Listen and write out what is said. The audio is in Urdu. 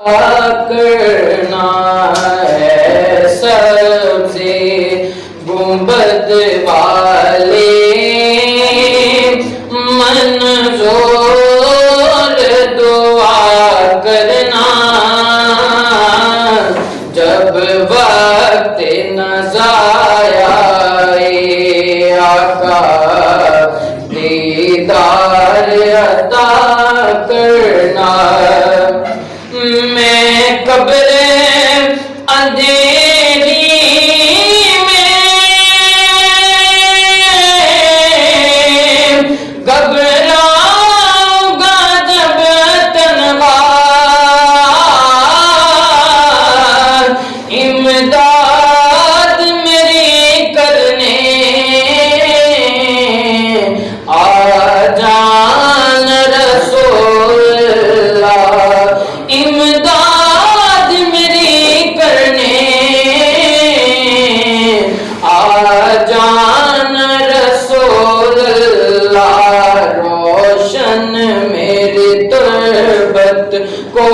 کرنا ہے سبزی گنبد والے منظور دعا کرنا جب وقت نظر آئے آقا دیدار عطا کرنا میں قبر اندھیری میں گھبراؤں گا جب تنہا امداد میری کرنے آ جان رسول اللہ امداد میری کرنے آ جان رسول اللہ روشن میری تربت کو